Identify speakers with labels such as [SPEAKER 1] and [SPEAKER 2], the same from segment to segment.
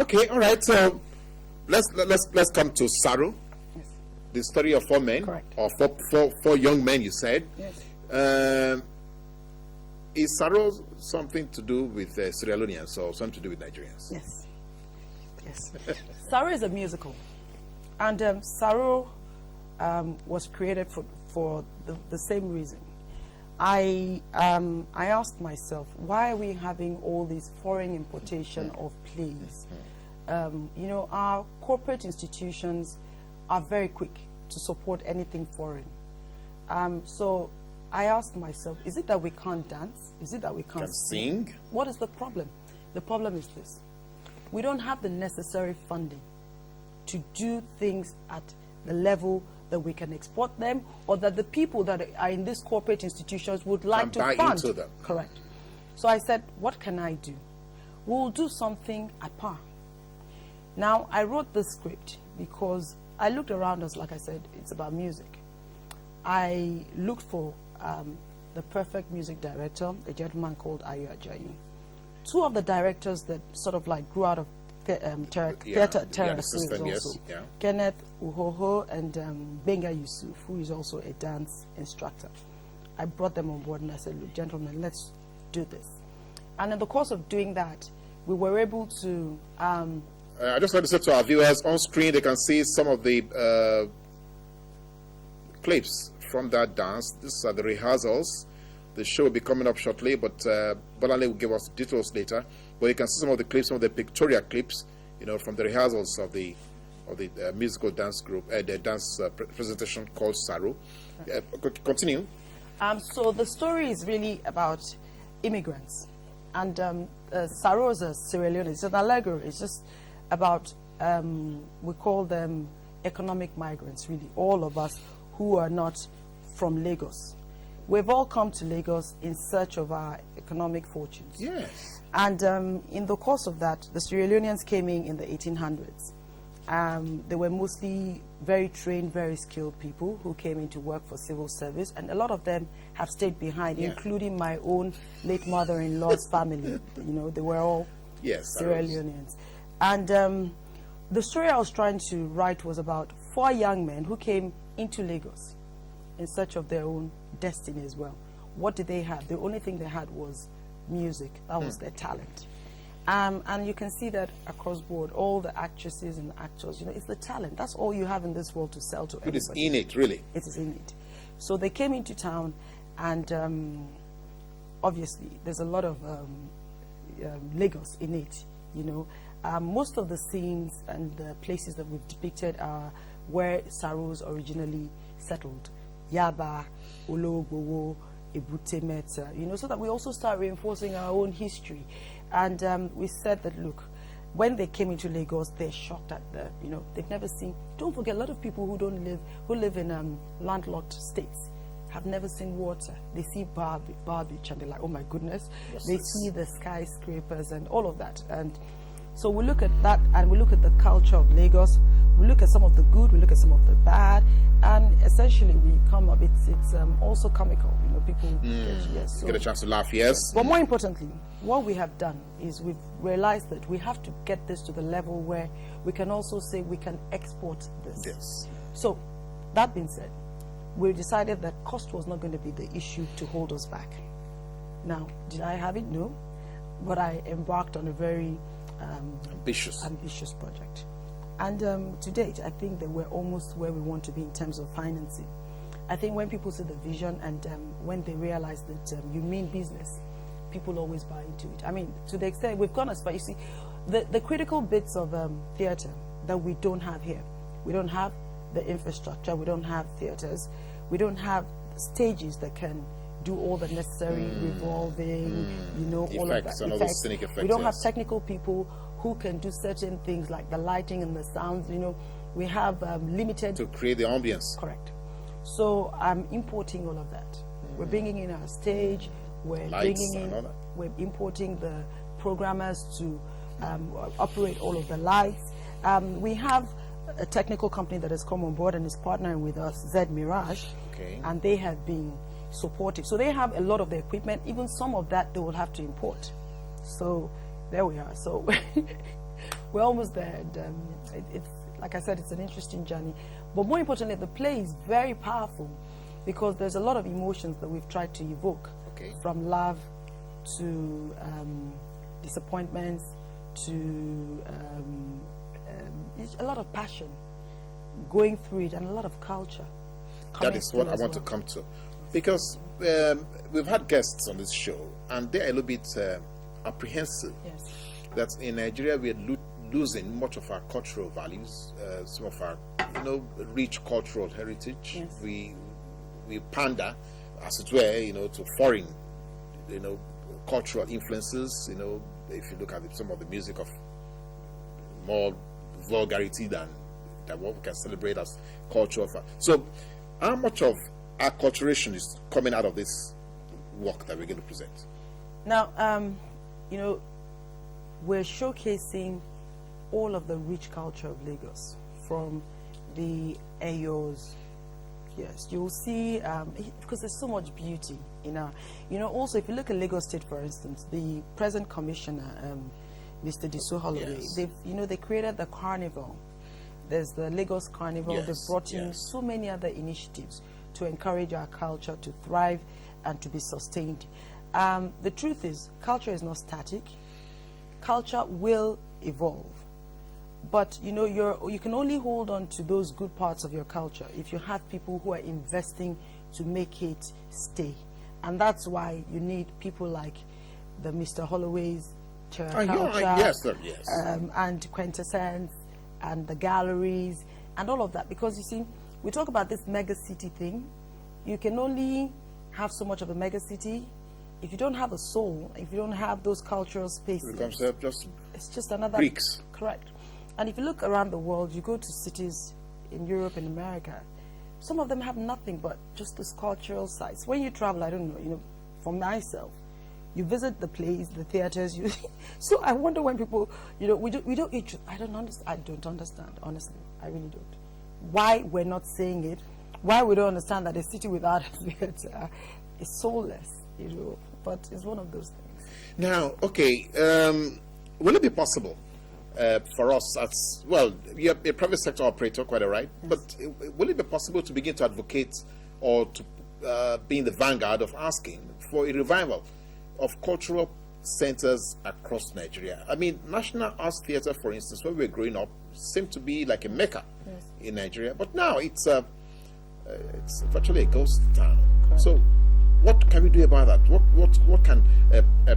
[SPEAKER 1] Okay, all right. So let's come to SARO.
[SPEAKER 2] Yes.
[SPEAKER 1] The story of 4 men.
[SPEAKER 2] Correct.
[SPEAKER 1] Or four young men, you said.
[SPEAKER 2] Yes.
[SPEAKER 1] Is SARO something to do with Sierra Leoneans or something to do with Nigerians?
[SPEAKER 2] Yes. Yes. SARO is a musical. And SARO was created for the same reason. I asked myself, why are we having all these foreign importation of plays? You know, our corporate institutions are very quick to support anything foreign. So I asked myself, is it that we can't dance? Is it that we can't
[SPEAKER 1] sing?
[SPEAKER 2] What is the problem? The problem is this. We don't have the necessary funding to do things at the level that we can export them, or that the people that are in these corporate institutions would like to
[SPEAKER 1] buy
[SPEAKER 2] fund.
[SPEAKER 1] into them.
[SPEAKER 2] Correct. So I said, what can I do? We'll do something at par. Now, I wrote this script because I looked around us, like I said, it's about music. I looked for the perfect music director, a gentleman called Ayo Ajayi. 2 of the directors that sort of like grew out of Theatre Terra Project also, Kenneth Uphopho and Gbenga Yusuf, who is also a dance instructor. I brought them on board and I said, look, gentlemen, let's do this. And in the course of doing that, we were able to...
[SPEAKER 1] I just want to say to our viewers, on screen they can see some of the clips from that dance. These are the rehearsals. The show will be coming up shortly, but Bolanle will give us details later. But you can see some of the clips, some of the pictorial clips, you know, from the rehearsals of the musical dance group, the dance presentation called SARO. Continue.
[SPEAKER 2] So the story is really about immigrants, and SARO is a Sierra Leone. It's an allegory. It's just about we call them economic migrants. Really, all of us who are not from Lagos. We've all come to Lagos in search of our economic fortunes.
[SPEAKER 1] Yes.
[SPEAKER 2] And in the course of that, the Sierra Leoneans came in the 1800s. They were mostly very trained, very skilled people who came in to work for civil service, and a lot of them have stayed behind, including my own late mother-in-law's family. You know, they were all Sierra Leoneans. And the story I was trying to write was about 4 young men who came into Lagos in search of their own destiny as well. What did they have? The only thing they had was music. That was their talent. And you can see that across board, all the actresses and actors, you know, it's the talent. That's all you have in this world to sell to everybody.
[SPEAKER 1] It is innate, really.
[SPEAKER 2] It is innate. So they came into town, and obviously there's a lot of Lagos in it, you know. Most of the scenes and the places that we've depicted are where Saros originally settled. Yaba, Ologbowo, Ebute Meta, you know, so that we also start reinforcing our own history. And we said that, look, when they came into Lagos, they're shocked at the, you know, they've never seen, don't forget, a lot of people who live in landlocked states have never seen water. They see Bar Beach and they're like, oh my goodness. They see the skyscrapers and all of that. And so we look at that, and we look at the culture of Lagos. We look at some of the good, we look at some of the bad, and essentially we come up, it's also comical, you know, people
[SPEAKER 1] get a chance to laugh, yes.
[SPEAKER 2] But more importantly, what we have done is we've realized that we have to get this to the level where we can also say we can export this.
[SPEAKER 1] Yes.
[SPEAKER 2] So, that being said, we decided that cost was not going to be the issue to hold us back. Now, did I have it? No. But I embarked on a very ambitious project. And to date, I think that we're almost where we want to be in terms of financing. I think when people see the vision and when they realize that you mean business, people always buy into it. I mean, to the extent we've gone as far, you see, the critical bits of theatre that we don't have here. We don't have the infrastructure, we don't have theatres, we don't have stages that can do all the necessary revolving, you know,
[SPEAKER 1] effects,
[SPEAKER 2] all of that.
[SPEAKER 1] And all those scenic effects,
[SPEAKER 2] we don't have technical people who can do certain things like the lighting and the sounds, you know. We have limited...
[SPEAKER 1] To create the ambience.
[SPEAKER 2] Correct. So I'm importing all of that. We're bringing in our stage, we're we're importing the programmers to operate all of the lights. We have a technical company that has come on board and is partnering with us, ZMirage, and they have been supportive. So they have a lot of the equipment, even some of that they will have to import. So there we are. So we're almost there. And, it's like I said, it's an interesting journey. But more importantly, the play is very powerful because there's a lot of emotions that we've tried to evoke, from love to disappointments to a lot of passion going through it, and a lot of culture.
[SPEAKER 1] That is what I want to come to, because we've had guests on this show, and they're a little bit apprehensive that in Nigeria we are losing much of our cultural values, some of our rich cultural heritage. We pander, as it were, to foreign cultural influences. If you look at some of the music of more vulgarity than what we can celebrate as culture. So how much of our acculturation is coming out of this work that we're going to present?
[SPEAKER 2] Now, we're showcasing all of the rich culture of Lagos, from the Ayos. Yes, you'll see, because there's so much beauty in our, also if you look at Lagos State, for instance, the present commissioner, Mr. Diso Holloway, they created the carnival. There's the Lagos Carnival. They've brought in so many other initiatives to encourage our culture to thrive and to be sustained. The truth is, culture is not static. Culture will evolve. But, you can only hold on to those good parts of your culture if you have people who are investing to make it stay. And that's why you need people like the Mr. Holloway's Culture, and Quintessence, and the galleries, and all of that. Because, you see, we talk about this mega city thing. You can only have so much of a mega city if you don't have a soul, if you don't have those cultural spaces. It's just another
[SPEAKER 1] bricks.
[SPEAKER 2] Correct. And if you look around the world, you go to cities in Europe and America, some of them have nothing but just those cultural sites. When you travel, I don't know, for myself, you visit the plays, the theaters. So I wonder when people, I don't understand, honestly. I really don't. Why we're not saying it, why we don't understand that a city without a theater is soulless, but it's one of those things.
[SPEAKER 1] Now, okay, will it be possible for us, as well, you're a private sector operator, quite all right, but will it be possible to begin to advocate or to be in the vanguard of asking for a revival of cultural centers across Nigeria? I mean, National Arts Theatre, for instance, when we were growing up, seemed to be like a mecca in Nigeria, but now it's virtually a ghost town. Correct. So what can we do about that? What can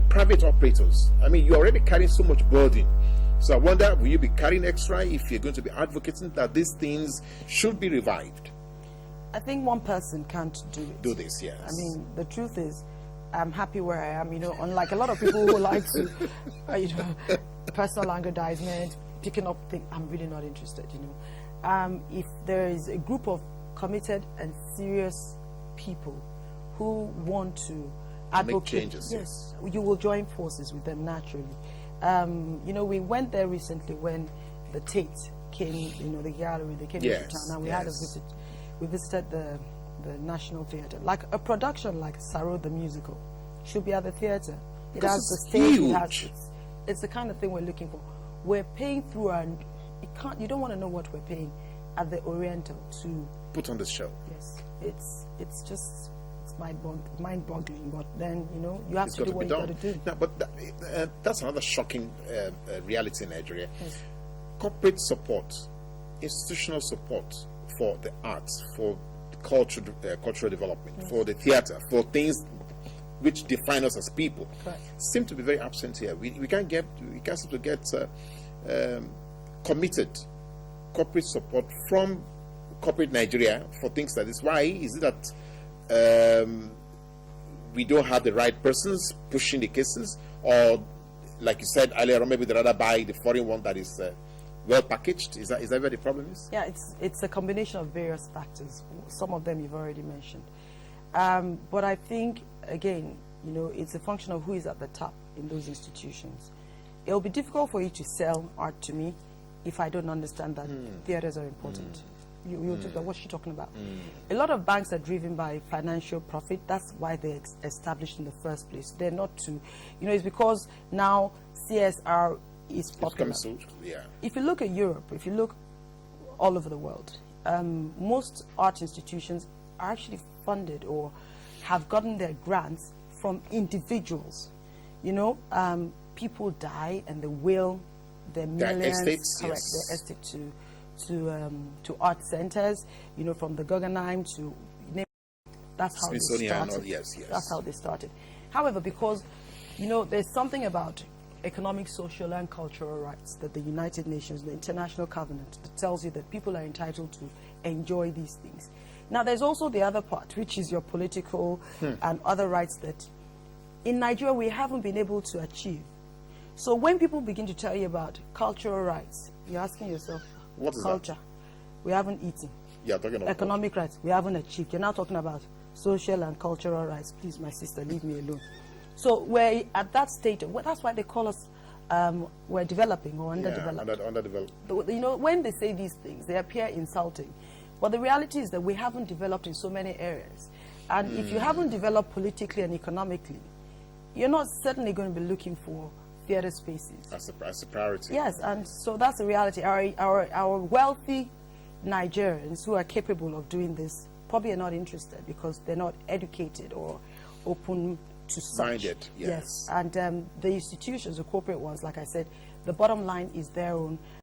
[SPEAKER 1] private operators, I mean, you're already carrying so much burden. So I wonder, will you be carrying extra if you're going to be advocating that these things should be revived?
[SPEAKER 2] I think one person can't do it.
[SPEAKER 1] Do this, yes.
[SPEAKER 2] I mean, the truth is, I'm happy where I am, unlike a lot of people who like to, personal aggrandizement, picking up things. I'm really not interested, If there is a group of committed and serious people who want to advocate,
[SPEAKER 1] make changes,
[SPEAKER 2] yes, you will join forces with them naturally. We went there recently when the Tate came, the gallery, they came into town, and we had a visit. We visited the National Theatre. Like a production like SARO The Musical should be at the theatre. It has the stage, it's the kind of thing we're looking for. We're paying through, and you don't want to know what we're paying at the Oriental to
[SPEAKER 1] put on this show.
[SPEAKER 2] Yes, it's just mind-boggling, but then you have to do what you got to do.
[SPEAKER 1] No, but that's another shocking reality in Nigeria. Yes. Corporate support, institutional support for the arts, for cultural development, for the theatre, for things which define us as people, seem to be very absent here. We can't seem to get committed corporate support from corporate Nigeria for things like this. Why is it that we don't have the right persons pushing the cases, or like you said earlier, maybe they'd rather buy the foreign one that is well packaged? Is that where the problem is?
[SPEAKER 2] Yeah, it's a combination of various factors. Some of them you've already mentioned, but I think again, it's a function of who is at the top in those institutions. It'll be difficult for you to sell art to me if I don't understand that theaters are important. You'll think, what's she talking about? A lot of banks are driven by financial profit. That's why they're established in the first place. They're not to, it's because now CSR is popular.
[SPEAKER 1] Yeah.
[SPEAKER 2] If you look at Europe, if you look all over the world, most art institutions are actually funded or have gotten their grants from individuals. You know, people die and they will their millions,
[SPEAKER 1] estates,
[SPEAKER 2] correct,
[SPEAKER 1] yes.
[SPEAKER 2] their estate to art centers. You know, from the Guggenheim to that's how they started.
[SPEAKER 1] Yes.
[SPEAKER 2] That's how they started. However, because you know, there's something about economic, social, and cultural rights that the United Nations, the International Covenant, that tells you that people are entitled to enjoy these things. Now, there's also the other part, which is your political and other rights that in Nigeria we haven't been able to achieve. So when people begin to tell you about cultural rights, you're asking yourself,
[SPEAKER 1] what is
[SPEAKER 2] culture?
[SPEAKER 1] That?
[SPEAKER 2] We haven't eaten.
[SPEAKER 1] Yeah, talking about
[SPEAKER 2] economic rights, we haven't achieved. You're now talking about social and cultural rights. Please, my sister, leave me alone. So we're at that state. Well, that's why they call us we're developing or underdeveloped.
[SPEAKER 1] Underdeveloped.
[SPEAKER 2] You know, when they say these things, they appear insulting. But the reality is that we haven't developed in so many areas. And if you haven't developed politically and economically, you're not certainly going to be looking for theater spaces.
[SPEAKER 1] As a priority.
[SPEAKER 2] Yes, and so that's the reality. Our wealthy Nigerians who are capable of doing this probably are not interested because they're not educated or open to such.
[SPEAKER 1] Minded, yes.
[SPEAKER 2] And the institutions, the corporate ones, like I said, the bottom line is their own